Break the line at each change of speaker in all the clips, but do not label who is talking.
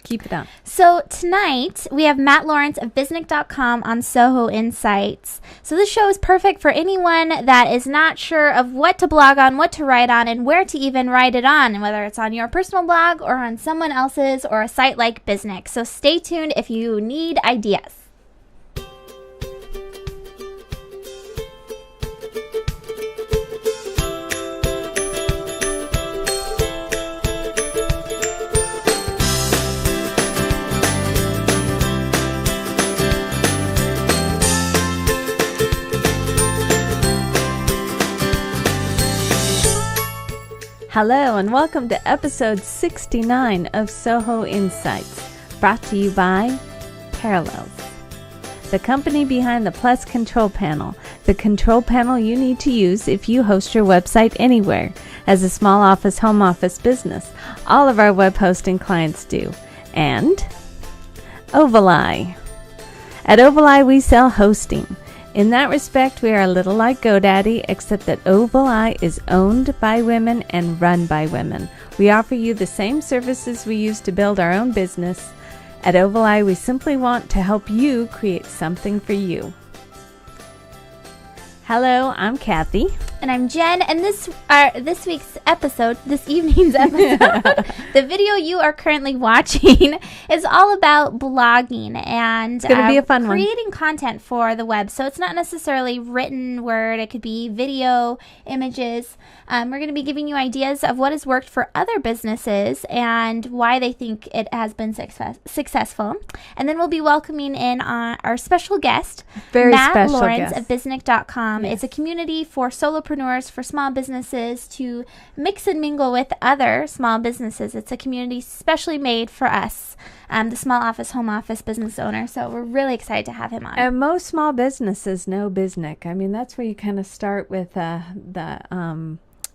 Keep it on.
So tonight, we have Matt Lawrence of Biznic.com on Soho Insights. So this show is perfect for anyone that is not sure of what to blog on, what to write on, and where to even write it on, and whether it's on your personal blog or on someone else's or a site like Biznic. So stay tuned if you need ideas.
Hello and welcome to episode 69 of Soho Insights, brought to you by Parallels, the company behind the Plus Control Panel, the control panel you need to use if you host your website anywhere. As a small office, home office business, all of our web hosting clients do. And Ovali. At Ovali, we sell hosting. In that respect, we are a little like GoDaddy, except that Ovali is owned by women and run by women. We offer you the same services we use to build our own business. At Ovali, we simply want to help you create something for you. Hello, I'm Kathy.
And I'm Jen, and this evening's episode, the video you are currently watching is all about blogging and
it's going to be a fun
creating content for the web. So it's not necessarily written word, it could be video, images. We're going to be giving you ideas of what has worked for other businesses and why they think it has been successful. And then we'll be welcoming in our special guest, Matt Lawrence of Biznic.com. Yes. It's a community for solopreneurs, for small businesses to mix and mingle with other small businesses. It's a community specially made for us, the small office, home office business owner. So we're really excited to have him on.
And most small businesses know Biznic. I mean, that's where you kind of start with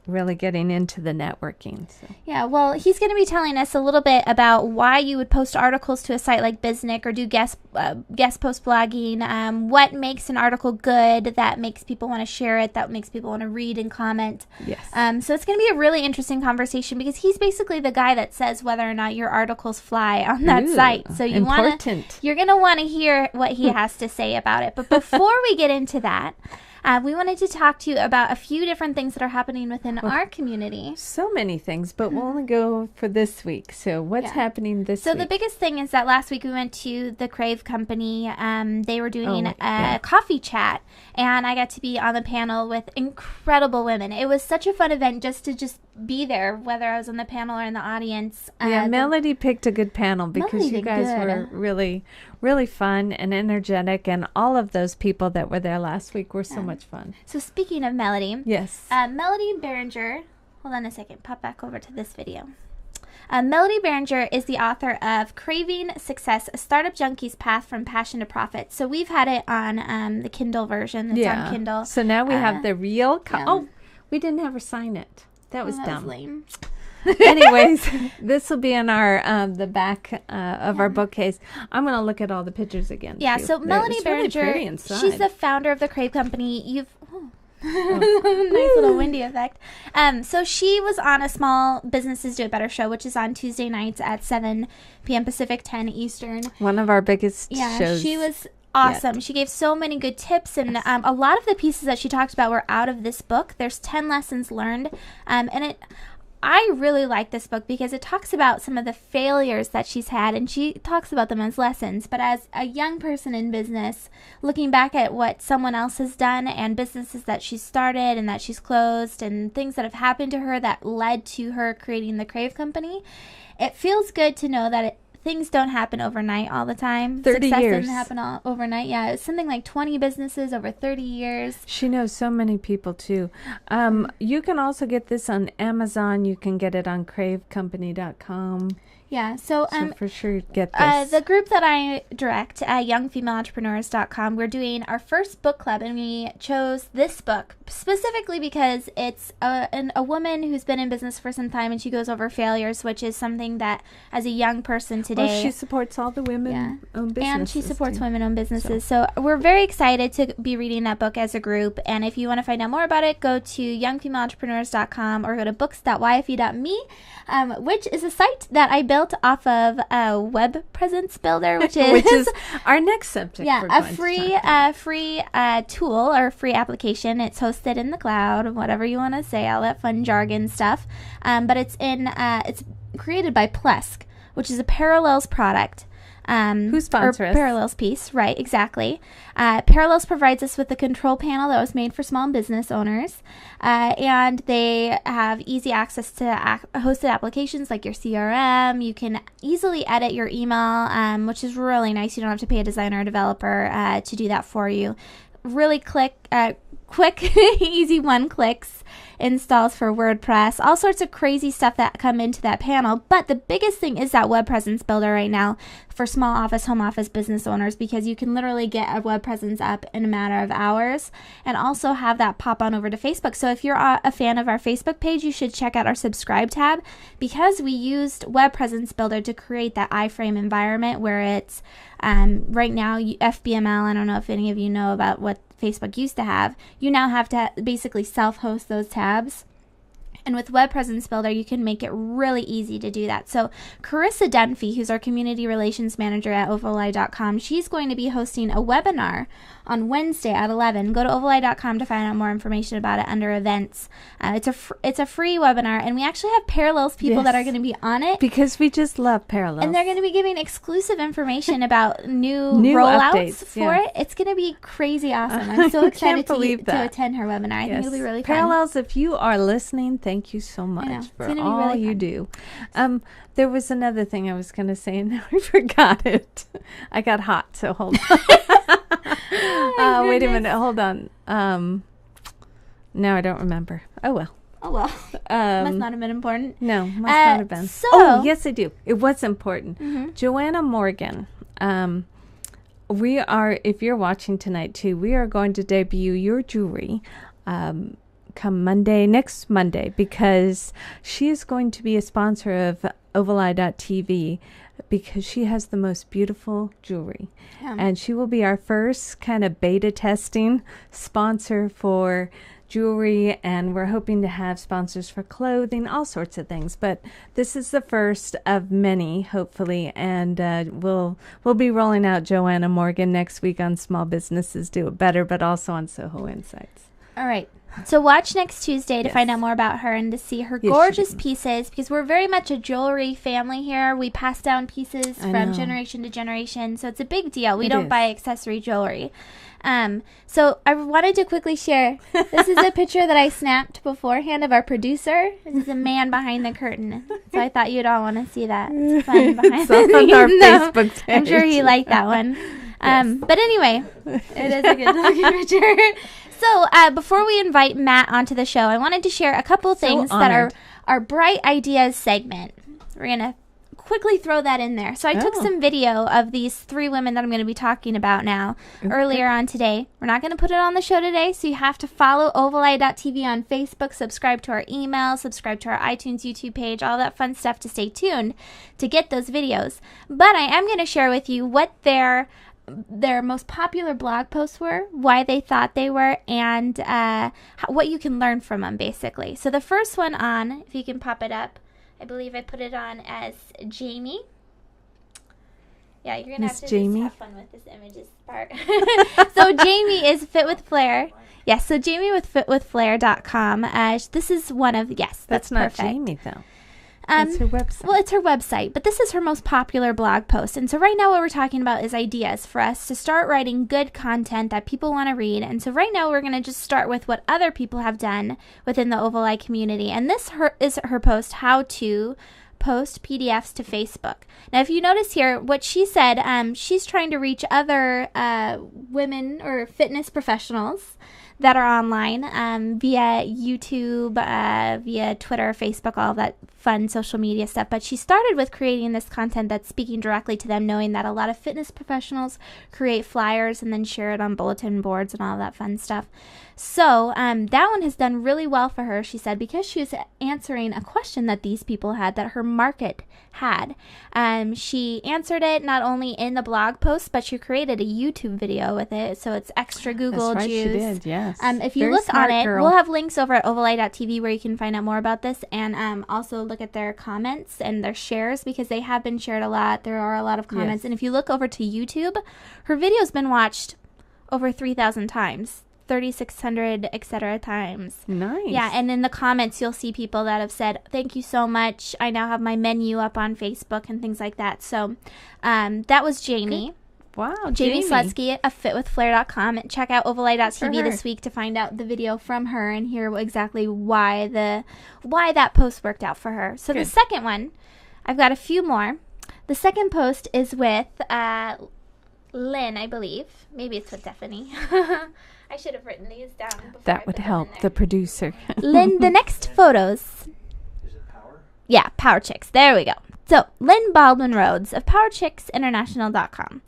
really getting into the networking. So.
Yeah, well, he's going to be telling us a little bit about why you would post articles to a site like Biznic or do guest post blogging, what makes an article good, that makes people want to share it, that makes people want to read and comment.
Yes.
So it's going to be a really interesting conversation because he's basically the guy that says whether or not your articles fly on that site. So you're going to want to hear what he has to say about it. But before we get into that, we wanted to talk to you about a few different things that are happening within our community.
So many things, but we'll only go for this week. So what's happening this week?
So the biggest thing is that last week we went to the Crave company. They were doing a coffee chat, and I got to be on the panel with incredible women. It was such a fun event just to be there, whether I was on the panel or in the audience.
Melody picked a good panel because you guys were really, really fun and energetic, and all of those people that were there last week were so much fun.
So speaking of Melody,
yes,
Melody Behringer, hold on a second, pop back over to this video. Melody Behringer is the author of Craving Success, A Startup Junkie's Path from Passion to Profit. So we've had it on the Kindle version. It's on Kindle.
So now we have the real we didn't have her sign it. That was dumb. That was lame. Anyways, this will be in our the back of our bookcase. I'm going to look at all the pictures again.
Yeah, so Melody Behringer, she's the founder of the Crave company. Nice little windy effect. So she was on a Small Businesses Do It Better show, which is on Tuesday nights at 7 p.m. Pacific, 10 Eastern.
One of our biggest shows.
She was awesome. She gave so many good tips, and a lot of the pieces that she talked about were out of this book. There's 10 lessons learned, I really like this book because it talks about some of the failures that she's had, and she talks about them as lessons. But as a young person in business, looking back at what someone else has done and businesses that she's started and that she's closed and things that have happened to her that led to her creating the Crave company, it feels good to know that things don't happen overnight all the time.
30
Success
years.
doesn't happen overnight. Yeah, it's something like 20 businesses over 30 years.
She knows so many people, too. You can also get this on Amazon. You can get it on cravecompany.com.
Yeah, so
for sure get this.
The group that I direct, youngfemaleentrepreneurs.com, we're doing our first book club, and we chose this book specifically because it's a woman who's been in business for some time, and she goes over failures, which is something that as a young person today today.
Well, she supports all the women-owned businesses.
And she supports women-owned businesses. So we're very excited to be reading that book as a group. And if you want to find out more about it, go to youngfemaleentrepreneurs.com or go to books.yfe.me, which is a site that I built off of a web presence builder, which is
our next subject.
Yeah, a free tool or free application. It's hosted in the cloud, whatever you want to say, all that fun jargon stuff. But it's created by Plesk, which is a Parallels product.
Who sponsors us?
Parallels piece, right, exactly. Parallels provides us with a control panel that was made for small business owners, and they have easy access to hosted applications like your CRM. You can easily edit your email, which is really nice. You don't have to pay a designer or developer to do that for you. Really quick, easy one-clicks installs for WordPress, all sorts of crazy stuff that come into that panel. But the biggest thing is that web presence builder right now for small office, home office business owners, because you can literally get a web presence up in a matter of hours and also have that pop on over to Facebook. So if you're a fan of our Facebook page, you should check out our subscribe tab, because we used web presence builder to create that iframe environment where it's right now FBML. I don't know if any of you know about what Facebook used to have. You now have to basically self-host those tabs. And with Web Presence Builder, you can make it really easy to do that. So Carissa Dunphy, who's our community relations manager at ovaleye.com, she's going to be hosting a webinar on Wednesday at 11. Go to ovaleye.com to find out more information about it under events. It's a free webinar, and we actually have Parallels people that are going to be on it.
Because we just love Parallels.
And they're going to be giving exclusive information about new rollouts
updates,
for it. It's going to be crazy awesome. I'm so excited to attend her webinar. I think it'll be really fun.
Parallels, if you are listening, thank you so much for all really you do. There was another thing I was going to say, and now I forgot it. I got hot, so hold on. Wait a minute. Hold on. Now I don't remember. Oh, well.
Must not have been important.
No, must not have been. Yes, I do. It was important. Mm-hmm. Joanna Morgan. We are, if you're watching tonight too, we are going to debut your jewelry come next Monday, because she is going to be a sponsor of OvalEye.tv, because she has the most beautiful jewelry. Yeah. And she will be our first kind of beta testing sponsor for jewelry, and we're hoping to have sponsors for clothing, all sorts of things. But this is the first of many, hopefully, and we'll be rolling out Joanna Morgan next week on Small Businesses Do It Better, but also on Soho Insights.
All right. So watch next Tuesday to find out more about her and to see her gorgeous pieces, because we're very much a jewelry family here. We pass down pieces from generation to generation, so it's a big deal. We don't buy accessory jewelry. So I wanted to quickly share. This is a picture that I snapped beforehand of our producer. This is a man behind the curtain. So I thought you'd all want to see that. It's fun behind the scenes.
On our Facebook page.
I'm sure he liked that one. But anyway, it is a good looking picture. So before we invite Matt onto the show, I wanted to share a couple things that are our Bright Ideas segment. We're going to quickly throw that in there. So I took some video of these three women that I'm going to be talking about now earlier on today. We're not going to put it on the show today, so you have to follow OvalEye.tv on Facebook, subscribe to our email, subscribe to our iTunes, YouTube page, all that fun stuff to stay tuned to get those videos. But I am going to share with you what their most popular blog posts were, why they thought they were, and what you can learn from them, basically. So the first one on, if you can pop it up, I believe I put it on as Jamie. Yeah, you're going to have to just have fun with this images part. So Jamie is Fit with Flair. Yes, so Jamie with fitwithflair.com. This is one of, that's
not
perfect.
Jamie, though. It's her website.
Well, it's her website, but this is her most popular blog post. And so right now what we're talking about is ideas for us to start writing good content that people want to read. And so right now we're going to just start with what other people have done within the OvalEye community. And this is her post, How to Post PDFs to Facebook. Now, if you notice here, what she said, she's trying to reach other women or fitness professionals that are online via YouTube, via Twitter, Facebook, all that fun social media stuff. But she started with creating this content that's speaking directly to them, knowing that a lot of fitness professionals create flyers and then share it on bulletin boards and all that fun stuff. So that one has done really well for her, she said, because she was answering a question that these people had that her market had. She answered it not only in the blog post, but she created a YouTube video with it, so it's extra Google
That's right,
juice.
she did, yes.
If you
Very
look on
smart
it,
girl.
we'll have links over at ovaleye.tv where you can find out more about this, and also look at their comments and their shares, because they have been shared a lot. There are a lot of comments.
Yes.
And if you look over to YouTube, her video's been watched over 3,000 times. 3,600 etc. times.
Nice.
Yeah, and in the comments you'll see people that have said, thank you so much, I now have my menu up on Facebook and things like that. So that was Jamie.
Good. Wow,
Jamie Slutsky at fitwithflair.com. And check out ovaleye.tv this week to find out the video from her and hear exactly why that post worked out for her. So the second one, I've got a few more. The second post is with Lynn, I believe. Maybe it's with Deveny. I should have written these down before
That would help the producer.
Lynn, the next photos.
Is it Power?
Yeah, Power Chicks. There we go. So, Lynn Baldwin Rhodes of PowerChicksInternational.com.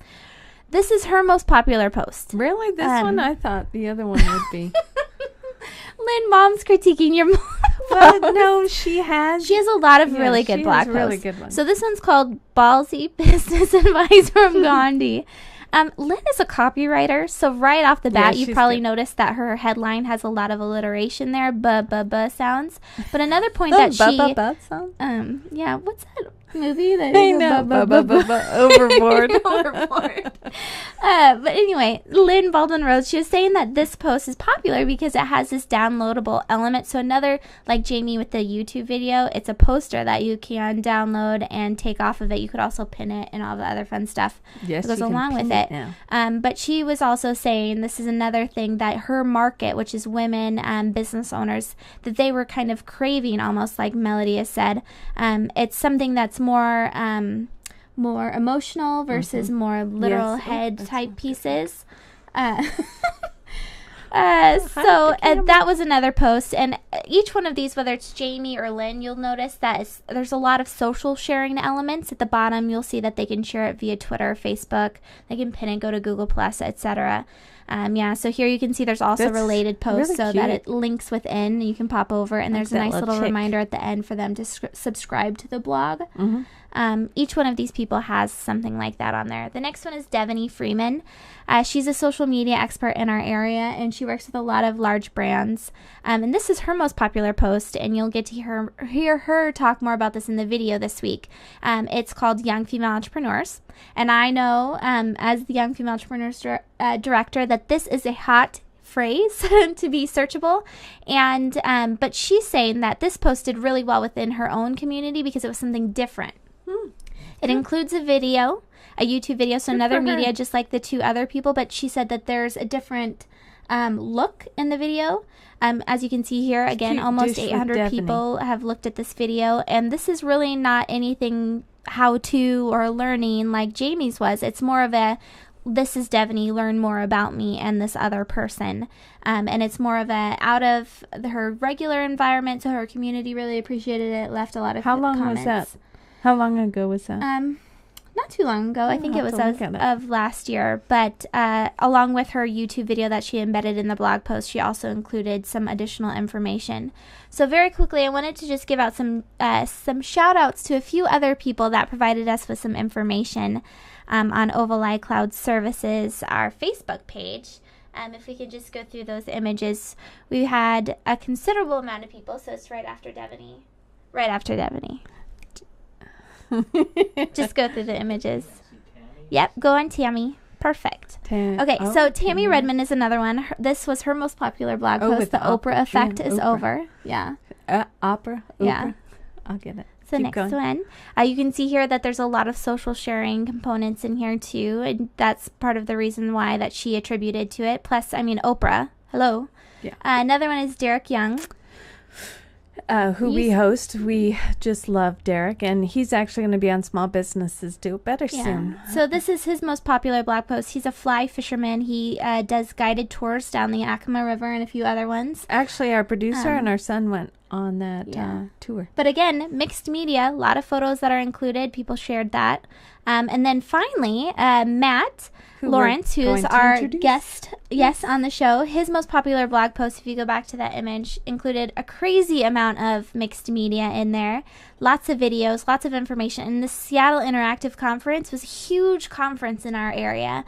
This is her most popular post.
Really? This one? I thought the other one would be.
Lynn, Mom's critiquing your mom.
Well, no, she has.
She has a lot of really good blog posts.
Really good ones.
So this one's called Ballsy Business Advice from Gandhi. Lynn is a copywriter, so right off the bat, you probably noticed that her headline has a lot of alliteration there, sounds. But another point that she,
sound?
yeah, what's that movie? That
I know, overboard.
Overboard. But anyway, Lynn Baldwin Rhodes, she was saying that this post is popular because it has this downloadable element. So another, like Jamie with the YouTube video, it's a poster that you can download and take off of it. You could also pin it and all the other fun stuff that goes along with it. But she was also saying this is another thing that her market, which is women business owners, that they were kind of craving, almost like Melody has said. It's something that's more emotional versus more literal head type pieces. That was another post, and each one of these, whether it's Jamie or Lynn, you'll notice that there's a lot of social sharing elements. At the bottom, you'll see that they can share it via Twitter, Facebook. They can pin it, go to Google Plus, etc. So here you can see there's also related posts, really so that it links within. You can pop over, and there's a nice little reminder at the end for them to subscribe to the blog. Each one of these people has something like that on there. The next one is Deveny Freeman. She's a social media expert in our area, and she works with a lot of large brands. And this is her most popular post, and you'll get to hear her talk more about this in the video this week. It's called Young Female Entrepreneurs. And I know, as the Young Female Entrepreneurs Director, that this is a hot phrase to be searchable, and but she's saying that this post did really well within her own community because it was something different. It includes a YouTube video, so another media just like the two other people, but she said that there's a different look in the video. As you can see here, again, almost 800 people have looked at this video, and this is really not anything how-to or learning like Jamie's was. It's more of a, this is Deveny, learn more about me and this other person. And it's more of a out of her regular environment, so her community really appreciated it, left a lot of comments.
How long was that? How long ago was that?
Not too long ago. I think it was of last year. But along with her YouTube video that she embedded in the blog post, she also included some additional information. So very quickly, I wanted to just give out some shout outs to a few other people that provided us with some information on Oval Eye Cloud Services, our Facebook page. If we could just go through those images, we had a considerable amount of people, so it's right after Deveny. Just go through the images. Yep, go on Tammy. Perfect. Okay, so Tammy Redmond is another one. This was her most popular blog post. The Oprah Effect is over. Yeah.
Oprah?
Yeah.
I'll get it.
So next one, you can see here that there's a lot of social sharing components in here too, and that's part of the reason why that she attributed to it. Plus, I mean, Oprah. Hello. Yeah. Another one is Derek Young.
Who we host. We just love Derek, and he's actually going to be on Small Businesses Do It Better soon.
So this is his most popular blog post. He's a fly fisherman. He does guided tours down the Yakima River and a few other ones.
Actually, our producer and our son went on that tour.
But again, mixed media, a lot of photos that are included. People shared that. And then finally, Matt Lawrence, who's our guest, on the show, his most popular blog post, if you go back to that image, included a crazy amount of mixed media in there. Lots of videos, lots of information. And the Seattle Interactive Conference was a huge conference in our area.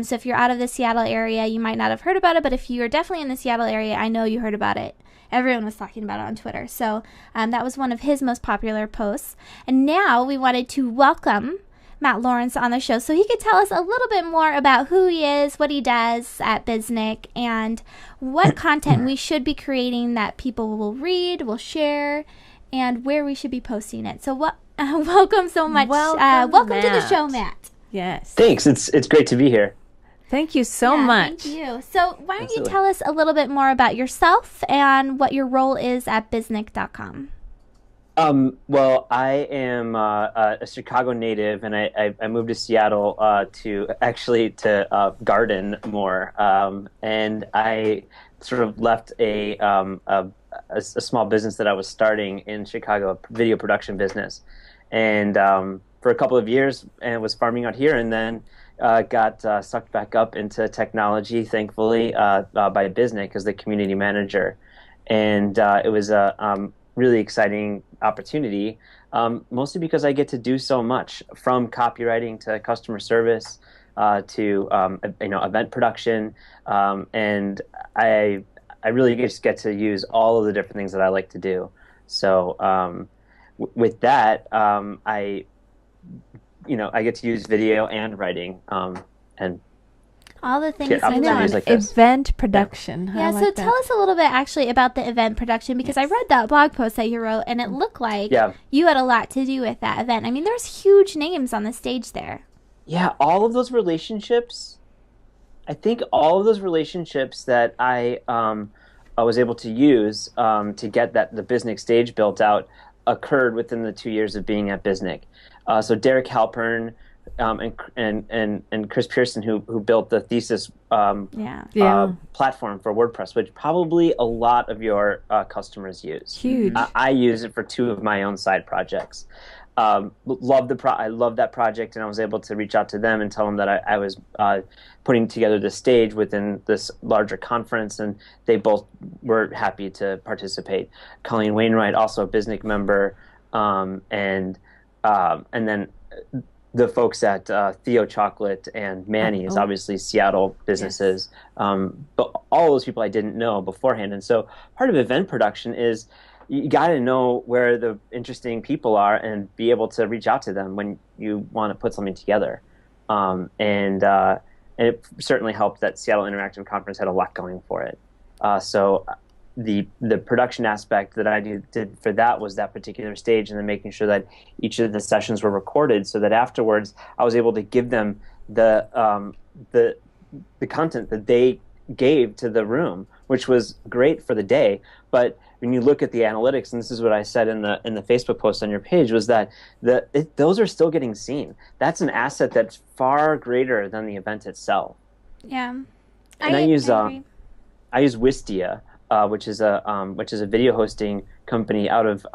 So if you're out of the Seattle area, you might not have heard about it. But if you are definitely in the Seattle area, I know you heard about it. Everyone was talking about it on Twitter. So that was one of his most popular posts. And now we wanted to welcome Matt Lawrence on the show so he could tell us a little bit more about who he is, what he does at Biznic, and what content we should be creating that people will read, will share, and where we should be posting it. So welcome so much. Welcome to the show, Matt.
Yes.
Thanks. It's great to be here.
Thank you so much.
Thank you. So why don't you tell us a little bit more about yourself and what your role is at Biznic.com?
Well, I am a Chicago native, and I moved to Seattle to garden more. And I sort of left a small business that I was starting in Chicago, a video production business, and for a couple of years, and was farming out here, and then got sucked back up into technology, thankfully, by Biznic as the community manager, and it was a really exciting opportunity, mostly because I get to do so much, from copywriting to customer service to event production, and I really just get to use all of the different things that I like to do. So with that, I get to use video and writing, and
all the things
get opportunities like this.
Event production.
Yeah, so tell us a little bit actually about the event production, because I read that blog post that you wrote, and it looked like you had a lot to do with that event. I mean, there's huge names on the stage there.
Yeah, all of those relationships, I think all of those relationships that I was able to use to get the Biznic stage built out occurred within the 2 years of being at Biznic. So Derek Halpern and Chris Pearson, who built the Thesis platform for WordPress, which probably a lot of your customers use.
Huge.
I use it for 2 of my own side projects. I love that project, and I was able to reach out to them and tell them that I was putting together the stage within this larger conference, and they both were happy to participate. Colleen Wainwright, also a Biznic member, and then the folks at Theo Chocolate and Manny's, obviously Seattle businesses, but all those people I didn't know beforehand. And so part of event production is you got to know where the interesting people are and be able to reach out to them when you want to put something together. And it certainly helped that Seattle Interactive Conference had a lot going for it. So the production aspect that I did for that was that particular stage, and then making sure that each of the sessions were recorded, so that afterwards I was able to give them the content that they gave to the room, which was great for the day. But when you look at the analytics, and this is what I said in the Facebook post on your page, was that those are still getting seen. That's an asset that's far greater than the event itself.
Yeah,
and I use Wistia, which is a video hosting company out of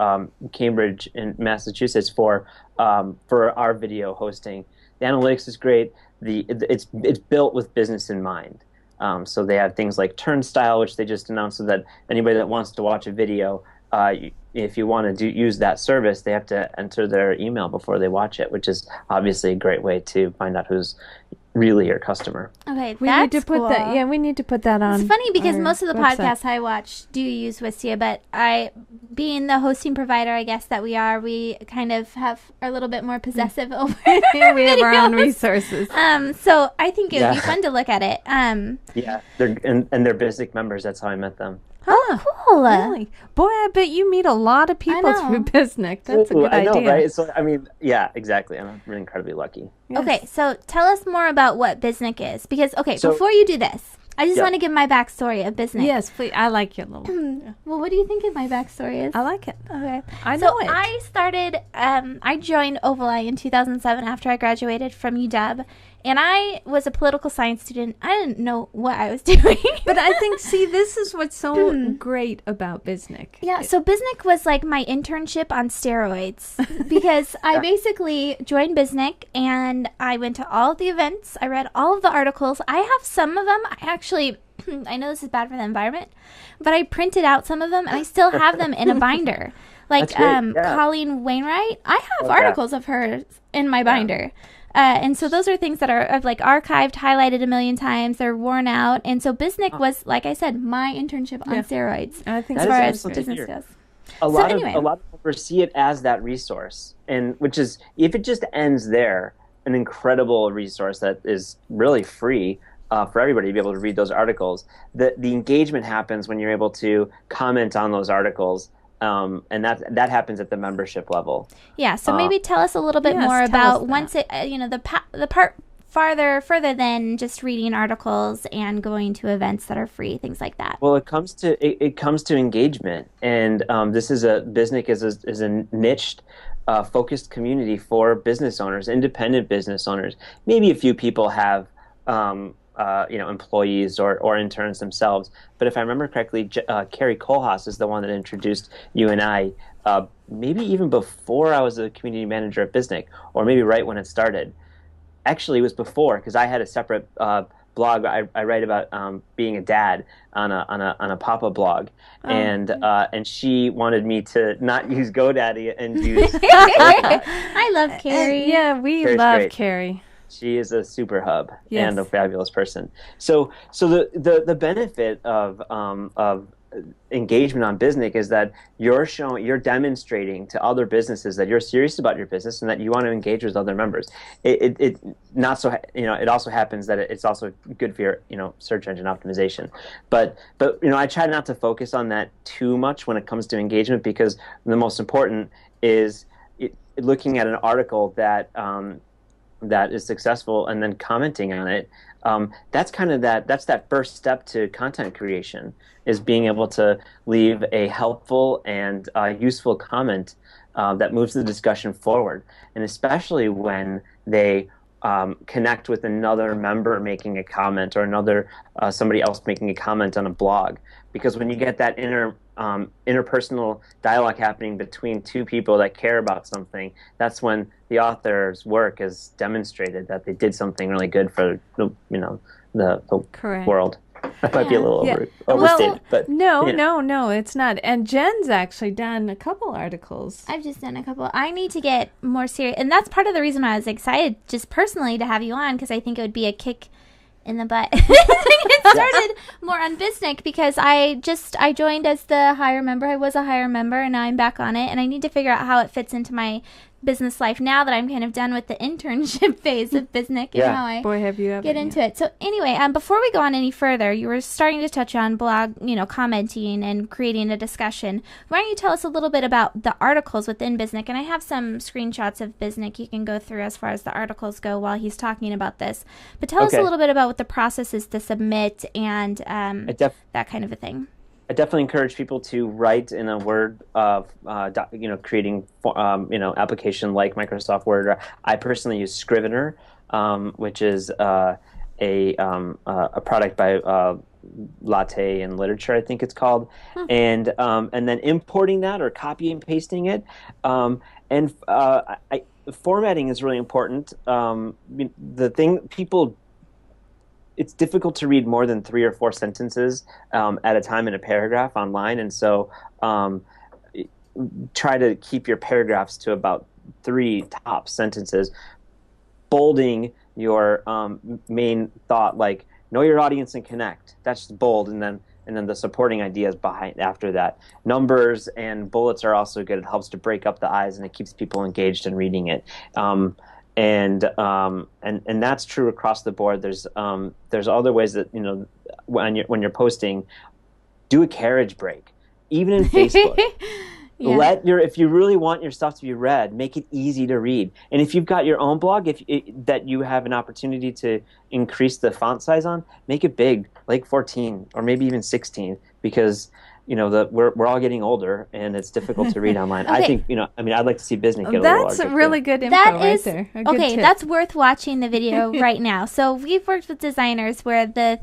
Cambridge in Massachusetts for our video hosting. The analytics is great. It's built with business in mind. So they have things like Turnstile, which they just announced, so that anybody that wants to watch a video, if you want to use that service, they have to enter their email before they watch it, which is obviously a great way to find out who's really your customer.
Okay,
we need to put that. Yeah, we need to put that on.
It's funny because most of the
website.
podcasts I watch do use Wistia, but being the hosting provider, I guess that we are, we kind of are a little bit more possessive over.
We have our own resources.
So I think it would be fun to look at it.
Yeah, they're Biznic members. That's how I met them.
Oh, cool!
Really? Boy, I bet you meet a lot of people through Biznic. That's a good idea.
I know, right? So, I mean, yeah, exactly. I'm really incredibly lucky.
Yes. Okay, so tell us more about what Biznic is, because before you do this, I just want to give my backstory of Biznic.
Yes, please. I like your little.
Well, what do you think of my backstory is?
I like it.
Okay,
I know it.
I started. I joined Ovali in 2007 after I graduated from UW, And I was a political science student. I didn't know what I was doing.
But I think, see, this is what's so great about Biznic.
Yeah, so Biznic was like my internship on steroids because I basically joined Biznic and I went to all of the events. I read all of the articles. I have some of them. I actually, I know this is bad for the environment, but I printed out some of them and I still have them in a binder. Like Colleen Wainwright, I have articles of hers in my binder. And so those are things that are like archived, highlighted a million times. They're worn out. And so Biznic was, like I said, my internship on steroids.
I think
as far as business goes.
A lot of people see it as that resource, and which is, if it just ends there, an incredible resource that is really free for everybody to be able to read those articles. The engagement happens when you're able to comment on those articles. And that happens at the membership level. Yeah,
so maybe tell us a little bit more about once it, the part further than just reading articles and going to events that are free, things like that.
Well, it comes to engagement, and Biznic is a niched, focused community for business owners, independent business owners. Maybe a few people have employees or interns themselves. But if I remember correctly, Carrie Kohlhaas is the one that introduced you and I, maybe even before I was a community manager at Biznic, or maybe right when it started. Actually, it was before, because I had a separate blog. I write about being a dad on a Papa blog, and she wanted me to not use GoDaddy and use.
I love Carrie.
We
Carrie's
love
great.
Carrie.
She is a super hub and a fabulous person. So the benefit of engagement on Biznic is that you're demonstrating to other businesses that you're serious about your business and that you want to engage with other members. It also happens that it's also good for your search engine optimization. But I try not to focus on that too much when it comes to engagement, because the most important is looking at an article that is successful and then commenting on it. That's that first step to content creation, is being able to leave a helpful and useful comment that moves the discussion forward, and especially when they connect with another member making a comment, or somebody else making a comment on a blog. Because when you get that interpersonal dialogue happening between two people that care about something, that's when the author's work has demonstrated that they did something really good for the world. That might be a little overstated, but
no,
it's not. And Jen's actually done a couple articles.
I've just done a couple. I need to get more serious, and that's part of the reason why I was excited, just personally, to have you on, because I think it would be a kick in the butt to get started more on Biznic, because I joined as the hire member. I was a hire member, and now I'm back on it, and I need to figure out how it fits into my business life now that I'm kind of done with the internship phase of Biznic and how I get into it. So anyway, before we go on any further, you were starting to touch on blog, commenting and creating a discussion. Why don't you tell us a little bit about the articles within Biznic? And I have some screenshots of Biznic you can go through as far as the articles go while he's talking about this. But tell us a little bit about what the process is to submit and that kind of a thing.
I definitely encourage people to write in a Word of, creating, application like Microsoft Word. I personally use Scrivener, which is a product by Latte and Literature, I think it's called, and then importing that or copy and pasting it, formatting is really important. The thing people. It's difficult to read more than 3 or 4 sentences at a time in a paragraph online, and so try to keep your paragraphs to about 3 top sentences. Bolding your main thought, like know your audience and connect. That's just bold, and then the supporting ideas behind after that. Numbers and bullets are also good. It helps to break up the eyes, and it keeps people engaged in reading it. And that's true across the board. There's other ways that when you're posting, do a carriage break, even in Facebook. If you really want your stuff to be read, make it easy to read. And if you've got your own blog, that you have an opportunity to increase the font size on, make it big, like 14 or maybe even 16, because we're all getting older, and it's difficult to read online. I
Okay.
think, I'd like to see Bisnick get a little
That's
larger,
really
too.
good info
That
right
is
there. A good
okay.
tip.
That's worth watching the video right now. So we've worked with designers where the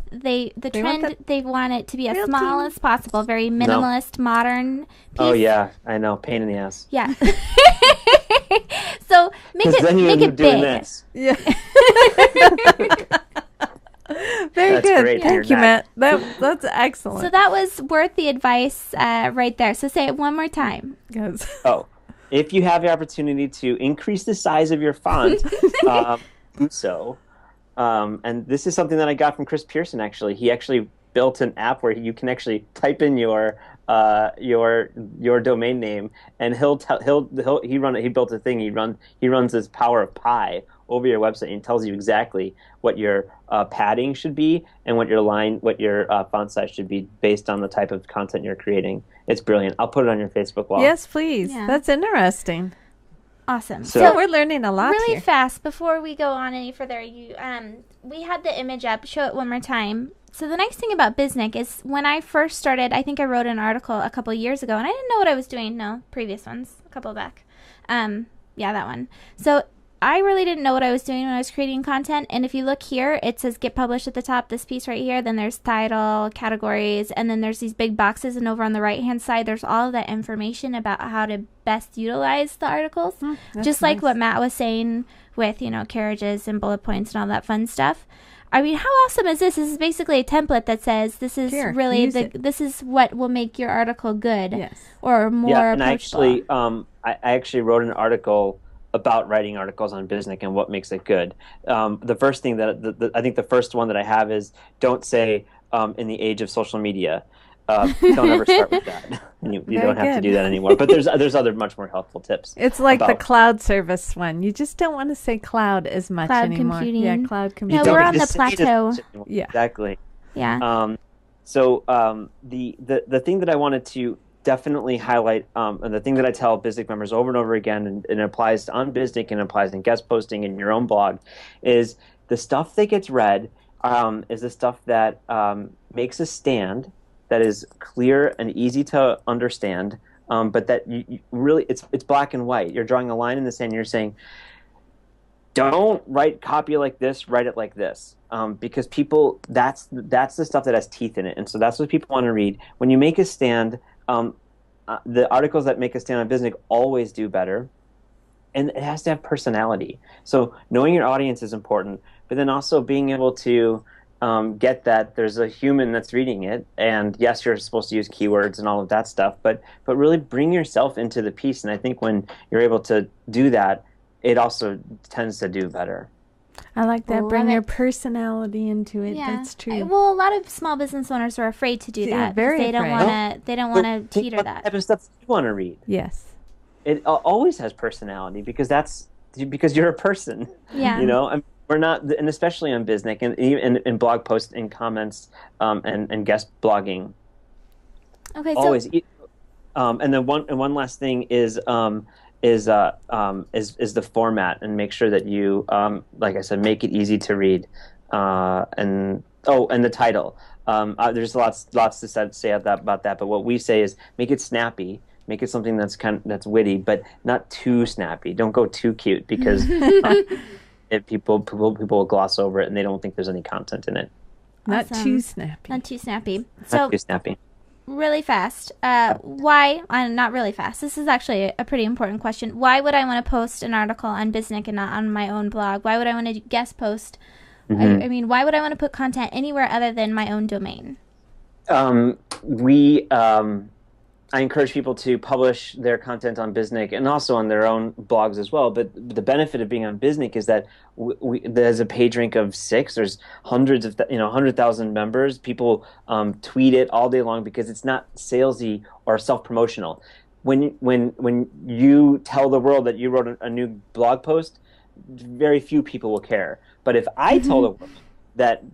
trend they want it to be as
Real
small
team.
as possible, very minimalist, modern piece.
Oh yeah, I know, pain in the ass.
Yeah. So make
'Cause then you
it
end up doing
big.
this.
Yeah. Very
That's
good.
great for
Thank
your
you,
neck.
Matt. That's excellent.
So that was worth the advice right there. So say it one more time.
Yes.
Oh, if you have the opportunity to increase the size of your font, do so. And this is something that I got from Chris Pearson. Actually, he actually built an app where you can actually type in your domain name, and he built a thing. He runs this Power of Pi over your website and tells you exactly what your padding should be and what your font size should be based on the type of content you're creating. It's brilliant. I'll put it on your Facebook wall.
Yes, please.
Yeah.
That's interesting.
Awesome.
So-
We're learning a lot
really
here.
fast before we go on any further, we had the image up. Show it one more time. So the nice thing about Bisnick is when I first started, I think I wrote an article a couple years ago, and I didn't know what I was doing. No, previous ones, a couple back. Yeah, that one. So I really didn't know what I was doing when I was creating content. And if you look here, it says get published at the top, this piece right here. Then there's title, categories, and then there's these big boxes. And over on the right-hand side, there's all of that information about how to best utilize the articles.
That's
Just like
nice.
what Matt was saying with, carriages and bullet points and all that fun stuff. I mean, how awesome is this? This is basically a template that says this is
Here,
really
use it.
this is what will make your article good
Yes.
or more
Yeah, and
approachable.
I actually wrote an article about writing articles on Bisnick and what makes it good. The first thing I think the first one that I have is don't say in the age of social media. Don't ever start with that. You
Very
don't have to
good.
do that anymore. But there's other much more helpful tips.
It's like the
about-
cloud service one. You just don't want to say cloud as much
Cloud
anymore.
computing.
Yeah, cloud
You
computing.
No,
don't
we're
need
on
to
the
say it
plateau.
anymore.
Yeah.
Exactly.
Yeah.
The thing that I wanted to definitely highlight, and the thing that I tell Bisnick members over and over again, and it applies on Bisnick and applies in guest posting in your own blog, is the stuff that gets read is the stuff that makes a stand, that is clear and easy to understand, but that you really it's black and white. You're drawing a line in the sand. And you're saying, don't write copy like this, write it like this, because people that's the stuff that has teeth in it, and so that's what people want to read. When you make a stand, the articles that make a stand on Bisnick always do better, and it has to have personality. So knowing your audience is important, but then also being able to get that there's a human that's reading it, and yes, you're supposed to use keywords and all of that stuff, but really bring yourself into the piece, and I think when you're able to do that, it also tends to do better.
I like that.
Love
Bring your
it.
personality into it.
Yeah.
That's true.
Well, a lot of small business owners are afraid to do
Yeah,
that.
very
They don't
afraid.
want to. They don't want to
But think
teeter
about the
that.
type of stuff that you want to read.
Yes.
It always has personality because you're a person.
Yeah.
We're not, and especially on Bisnick and even in blog posts and comments and guest blogging.
Okay. So
Always. And then one last thing is the format, and make sure that you, like I said, make it easy to read, and the title. There's lots to say about that, but what we say is make it snappy, make it something that's witty, but not too snappy. Don't go too cute, because people will gloss over it and they don't think there's any content in it.
Not
Awesome.
too snappy.
not too snappy.
Not
So
too snappy.
really fast. Why? Not really fast. This is actually a pretty important question. Why would I want to post an article on Bisnick and not on my own blog? Why would I want to guest post? I mean, why would I want to put content anywhere other than my own domain?
I encourage people to publish their content on Bisnick and also on their own blogs as well. But the benefit of being on Bisnick is that there's a page rank of 6. There's hundreds of 100,000 members. People tweet it all day long because it's not salesy or self-promotional. When you tell the world that you wrote a new blog post, very few people will care. But if I tell the world that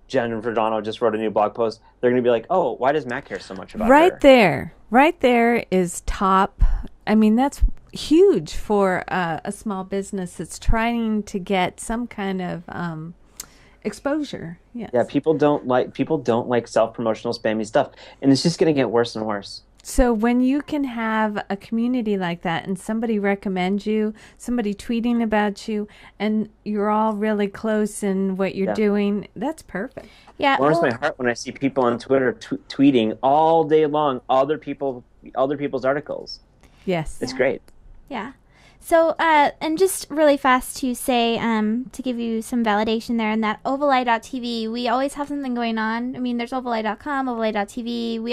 Jen Verdano just wrote a new blog post, they're going to be like, oh, why does Matt care so much about her?
Right there is top. I mean, that's huge for a small business that's trying to get some kind of exposure. Yes.
Yeah, people don't like self-promotional spammy stuff, and it's just going to get worse and worse.
So when you can have a community like that and somebody recommends you, somebody tweeting about you, and you're all really close in what you're doing, that's perfect.
Yeah,
It warms my heart when I see people on Twitter tweeting all day long other people's articles.
Yes.
It's great.
Yeah. So, and just really fast to say, to give you some validation there, in that ovaleye.tv, we always have something going on. I mean, there's ovaleye.com, ovaleye.tv. We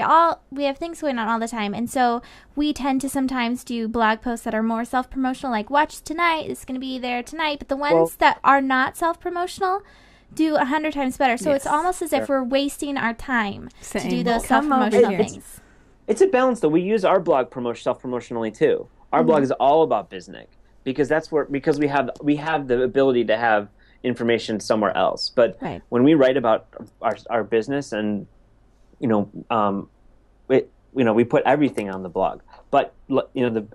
have things going on all the time. And so we tend to sometimes do blog posts that are more self-promotional, like watch tonight, it's going to be there tonight. But the ones that are not self-promotional do 100 times better. So it's almost as if we're wasting our time to do those self-promotional things.
It's a balance, though. We use our blog self-promotionally, too. Our blog is all about Biznic because we have the ability to have information somewhere else. But when we write about our business, and we put everything on the blog. But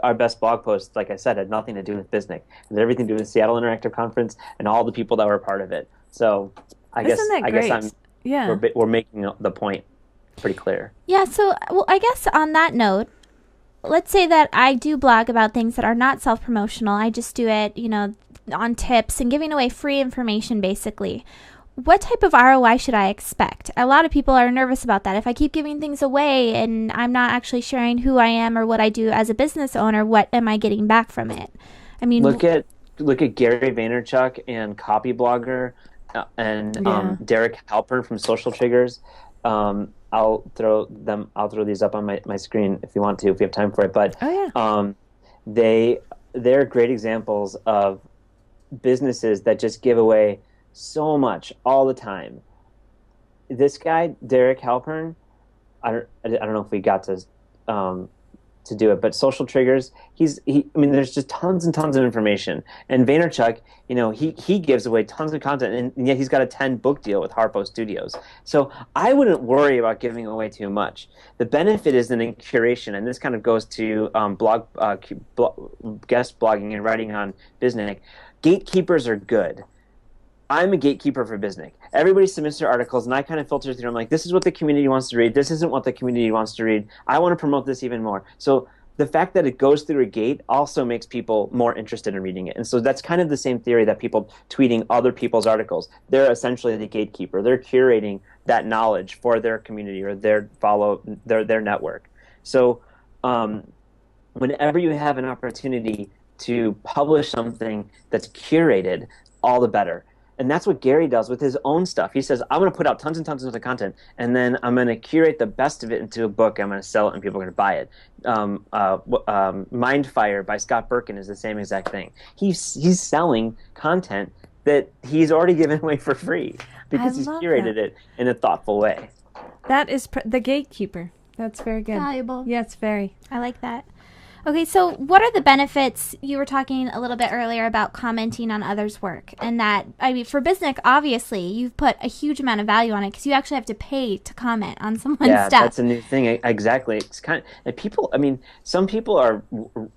our best blog post, like I said, had nothing to do with Biznic. It had everything to do with the Seattle Interactive Conference and all the people that were part of it. So I guess we're making the point pretty clear.
Yeah. So I guess on that note, let's say that I do blog about things that are not self-promotional. I just do it, on tips and giving away free information, basically. What type of ROI should I expect? A lot of people are nervous about that. If I keep giving things away and I'm not actually sharing who I am or what I do as a business owner, what am I getting back from it? I mean, look at
Gary Vaynerchuk and Copy Blogger and Derek Halpern from Social Triggers. I'll throw these up on my screen if you want to, if you have time for it. But they're great examples of businesses that just give away so much all the time. This guy, Derek Halpern, I don't know if we got to do it, but Social Triggers, there's just tons and tons of information. And Vaynerchuk, he gives away tons of content, and yet he's got a 10-book deal with Harpo Studios. So I wouldn't worry about giving away too much. The benefit is in curation, and this kind of goes to guest blogging and writing on Biznic. Gatekeepers are good. I'm a gatekeeper for Biznic. Everybody submits their articles, and I kind of filter through. I'm like, this is what the community wants to read. This isn't what the community wants to read. I want to promote this even more. So the fact that it goes through a gate also makes people more interested in reading it. And so that's kind of the same theory that people tweeting other people's articles. They're essentially the gatekeeper. They're curating that knowledge for their community or their network. So whenever you have an opportunity to publish something that's curated, all the better. And that's what Gary does with his own stuff. He says, I'm going to put out tons and tons of content, and then I'm going to curate the best of it into a book. I'm going to sell it, and people are going to buy it. Mindfire by Scott Birkin is the same exact thing. He's selling content that he's already given away for free because he's curated it in a thoughtful way.
That is the gatekeeper. That's very good.
Valuable.
Yes, very.
I like that. Okay, so what are the benefits? You were talking a little bit earlier about commenting on others' work, and that, for Biznic, obviously, you've put a huge amount of value on it because you actually have to pay to comment on someone's stuff.
Yeah, that's a new thing. Exactly. It's kind of people. Some people are,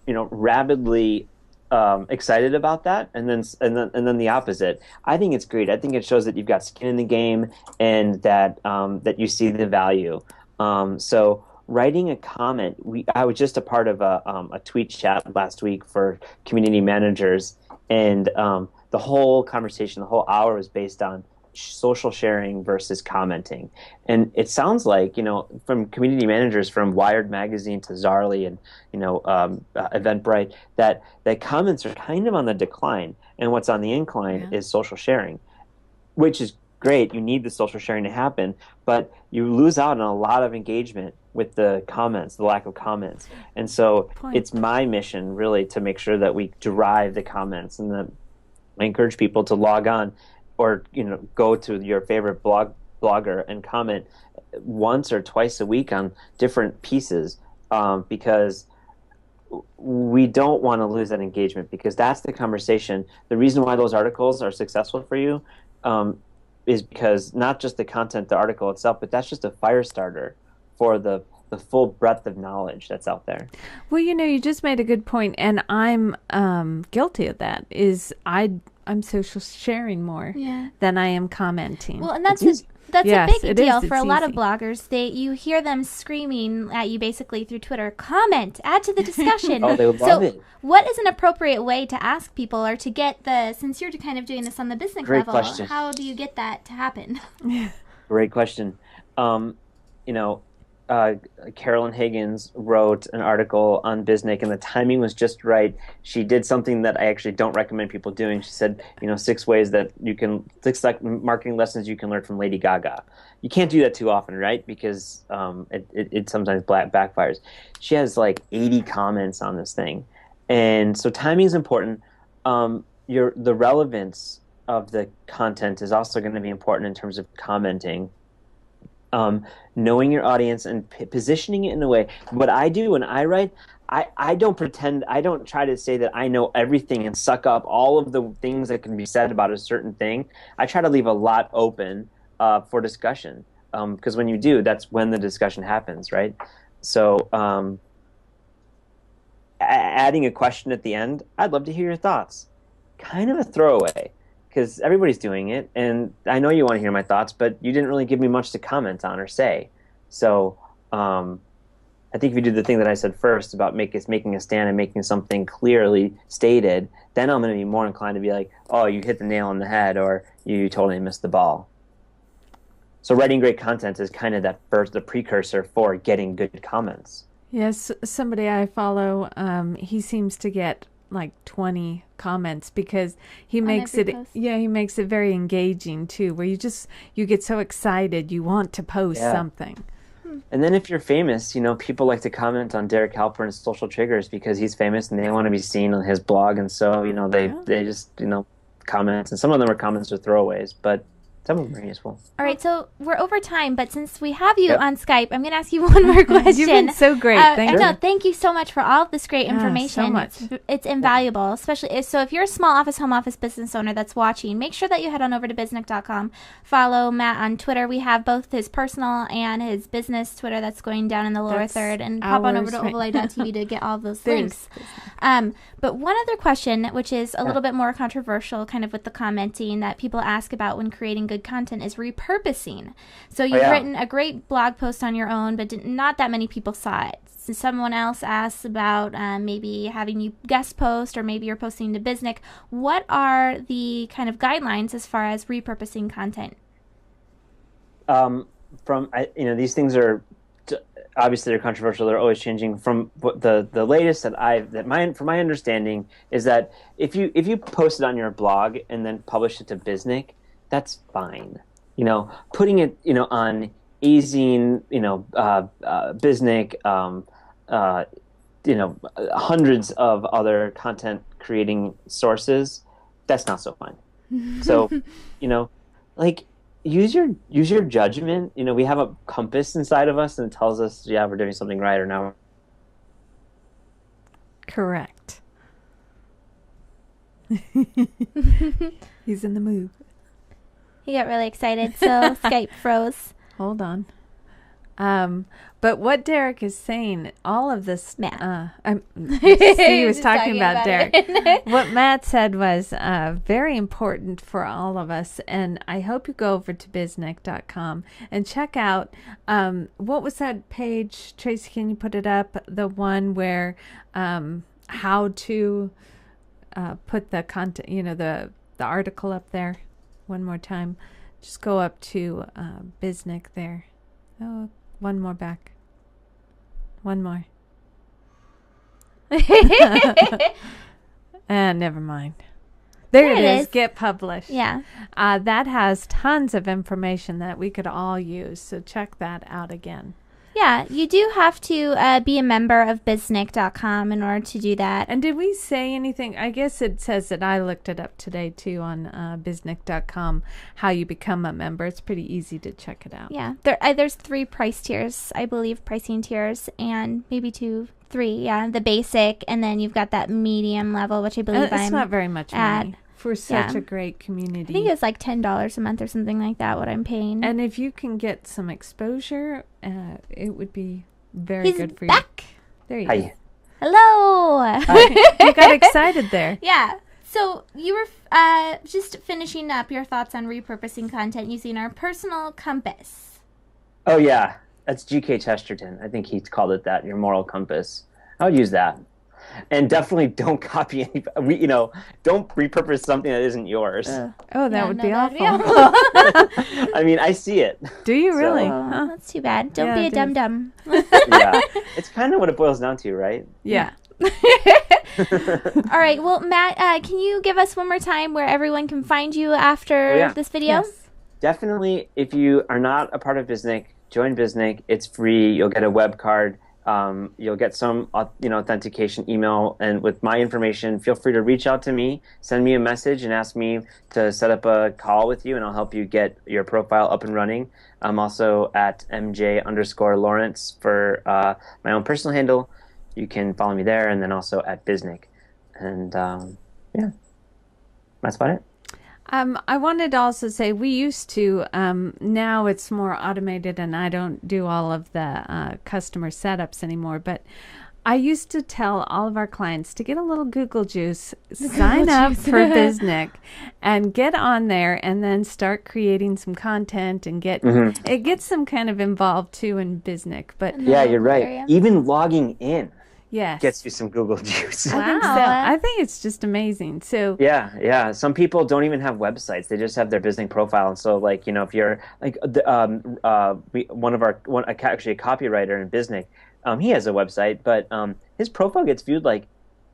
rabidly excited about that, and then the opposite. I think it's great. I think it shows that you've got skin in the game, and that that you see the value. So. Writing a comment, I was just a part of a tweet chat last week for community managers, and the whole conversation, the whole hour was based on social sharing versus commenting. And it sounds like, from community managers from Wired Magazine to Zarly and, Eventbrite, that comments are kind of on the decline, and what's on the incline is social sharing, which is great. You need the social sharing to happen, but you lose out on a lot of engagement with the comments, the lack of comments. And so it's my mission really to make sure that we drive the comments, and that I encourage people to log on or go to your favorite blogger and comment once or twice a week on different pieces, because we don't want to lose that engagement, because that's the conversation. The reason why those articles are successful for you is because not just the content, the article itself, but that's just a fire starter for the full breadth of knowledge that's out there.
Well, you just made a good point, and I'm guilty of that. I'm social sharing more
Yeah.
than I am commenting.
Well, and that's
It's
a
Yes,
big
it
deal
is.
for a
It's
lot of
easy.
bloggers. You hear them screaming at you basically through Twitter, comment, add to the discussion.
Oh, they would love it.
What is an appropriate way to ask people, or to get since you're kind of doing this on the business
Great
level,
question.
how do you get that to happen?
Great question. You know, Carolyn Higgins wrote an article on Biznik, and the timing was just right. She did something that I actually don't recommend people doing. She said, 6 ways that you can, 6 marketing lessons you can learn from Lady Gaga. You can't do that too often, right? Because it sometimes backfires. She has like 80 comments on this thing. And so timing is important. The relevance of the content is also going to be important in terms of commenting. Knowing your audience and positioning it in a way. What I do when I write, I don't pretend, I don't try to say that I know everything and suck up all of the things that can be said about a certain thing. I try to leave a lot open for discussion, because when you do, that's when the discussion happens, right? So adding a question at the end, I'd love to hear your thoughts. Kind of a throwaway, because everybody's doing it, and I know you want to hear my thoughts, but you didn't really give me much to comment on or say. So I think if you do the thing that I said first about making a stand and making something clearly stated, then I'm going to be more inclined to be like, oh, you hit the nail on the head, or you totally missed the ball. So writing great content is kind of the precursor for getting good comments.
Yes, somebody I follow, he seems to get like 20 comments because he makes it
post.
he makes it very engaging too, where you get so excited you want to post something.
And then if you're famous, people like to comment on Derek Halpern's social triggers because he's famous and they want to be seen on his blog, and so they just comment, and some of them are comments or throwaways, but some of them are useful.
All right, so we're over time, but since we have you on Skype, I'm going to ask you one more question.
You've been so great. Thank you.
No, thank you so much for all of this great information.
So much.
It's invaluable, especially if you're a small office, home office business owner that's watching, make sure that you head on over to biznik.com. Follow Matt on Twitter. We have both his personal and his business Twitter that's going down in the lower third, and pop on over to ovaleye.tv to get all those links. But one other question, which is a little bit more controversial, kind of with the commenting that people ask about when creating good content, is repurposing. So you've written a great blog post on your own, but not that many people saw it. So someone else asks about maybe having you guest post, or maybe you're posting to Biznik. What are the kind of guidelines as far as repurposing content?
These things are obviously they're controversial. They're always changing. From the latest from my understanding is that if you post it on your blog and then publish it to Biznik, that's fine. Putting it on Azine, Biznik, hundreds of other content creating sources, that's not so fine. So, use your judgment. We have a compass inside of us and it tells us, we're doing something right or not.
Correct. He's in the mood.
He got really excited, so Skype froze.
Hold on. But what Derek is saying, all of this,
Matt.
he was talking about Derek. What Matt said was very important for all of us, and I hope you go over to biznik.com and check out, what was that page, Tracy, can you put it up? The one where how to put the content, the article up there. One more time. Just go up to Biznik there. Oh, one more back. One more. Never mind. There it is. Get published.
Yeah.
That has tons of information that we could all use. So check that out again.
Yeah, you do have to be a member of biznik.com in order to do that.
And did we say anything? I guess it says that I looked it up today, too, on biznik.com, how you become a member. It's pretty easy to check it out.
Yeah, there's 3 price tiers, I believe, pricing tiers, and maybe 3. Yeah, the basic, and then you've got that medium level, which I believe
it's not very much money for such a great community.
I think it's like $10 a month or something like that, what I'm paying.
And if you can get some exposure, it would be very good for
back.
You. There you
Hi.
go.
Hello.
You got excited there.
Yeah. So you were just finishing up your thoughts on repurposing content using our personal compass.
Oh, yeah. That's G.K. Chesterton. I think he called it that, your moral compass. I would use that. And definitely don't copy any, don't repurpose something that isn't yours.
That would be awful.
I mean, I see it.
Do you really?
So, that's too bad. Don't be a dum-dum.
Yeah. It's kind of what it boils down to, right?
Yeah.
All right. Well, Matt, can you give us one more time where everyone can find you after this video?
Yes.
Definitely, if you are not a part of Biznic, join Biznic. It's free. You'll get a web card. You'll get some authentication email, and with my information, feel free to reach out to me, send me a message, and ask me to set up a call with you, and I'll help you get your profile up and running. I'm also at MJ_Lawrence for my own personal handle. You can follow me there, and then also at Biznic. And that's about it.
I wanted to also say we used to, now it's more automated and I don't do all of the customer setups anymore, but I used to tell all of our clients to get a little Google juice, sign up for Biznic and get on there and then start creating some content and it gets them kind of involved too in Biznic. But
yeah, you're right. Even logging in.
Yes.
Gets you some Google juice.
Wow. I think it's just amazing. So
yeah. Some people don't even have websites; they just have their Biznic profile. And so, like, if you're like actually a copywriter in Biznic, he has a website, but his profile gets viewed like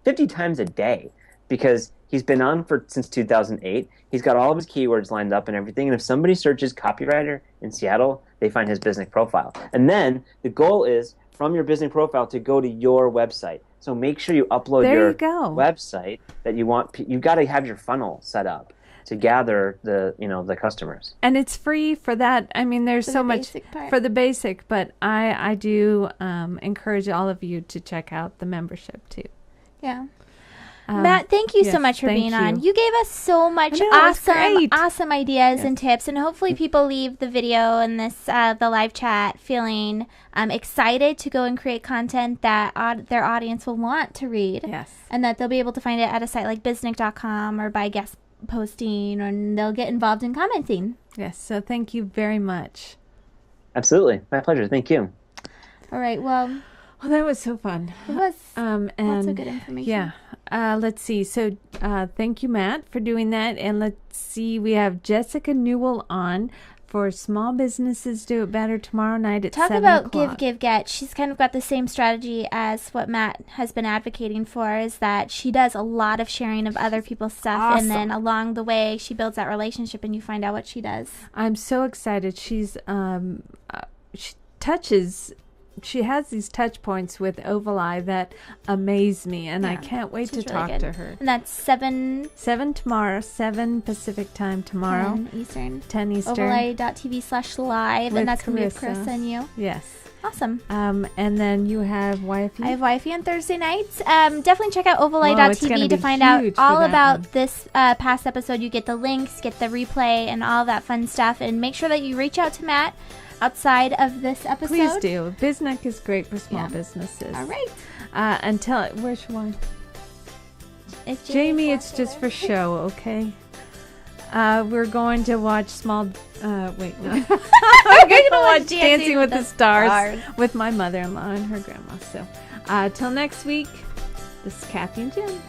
50 times a day because he's been on since 2008. He's got all of his keywords lined up and everything. And if somebody searches copywriter in Seattle, they find his Biznic profile. And then the goal is, from your Biznic profile, to go to your website. So make sure you upload your website that you want. You've got to have your funnel set up to gather the customers.
And it's free for that. I mean, there's so much for the basic, but I do encourage all of you to check out the membership too.
Yeah. Matt, thank you so much for being on. You gave us so much awesome ideas and tips, and hopefully people leave the video and the live chat feeling excited to go and create content that their audience will want to read.
Yes.
And that they'll be able to find it at a site like biznic.com or by guest posting, and they'll get involved in commenting.
Yes. So thank you very much.
Absolutely. My pleasure. Thank you.
All right. Well,
that was so fun.
It was.
And
lots of good information.
Yeah. Let's see. So thank you, Matt, for doing that. And let's see. We have Jessica Newell on for Small Businesses Do It Better tomorrow night at 7 o'clock.
Talk about give, get. She's kind of got the same strategy as what Matt has been advocating for, is that she does a lot of sharing of other people's stuff. And then along the way, she builds that relationship and you find out what she does.
I'm so excited. She has these touch points with Ovali that amaze me, and I can't wait to talk to her.
And that's 7
tomorrow, 7 Pacific time tomorrow.
10 Eastern.
Ovali.tv/live,
and that's going to be with Chris and you.
Yes.
Awesome.
And then you have YFE?
I have YFE on Thursday nights. Definitely check out ovali.tv to find out all about this past episode. You get the links, get the replay, and all that fun stuff. And make sure that you reach out to Matt outside of this episode.
Please do. Biznic is great for small businesses.
All right.
Where's Siobhan? Jamie, it's just for show, okay? We're going to watch We're going to watch Dancing with the Stars with my mother-in-law and her grandma. So, till next week, this is Kathy and Jim.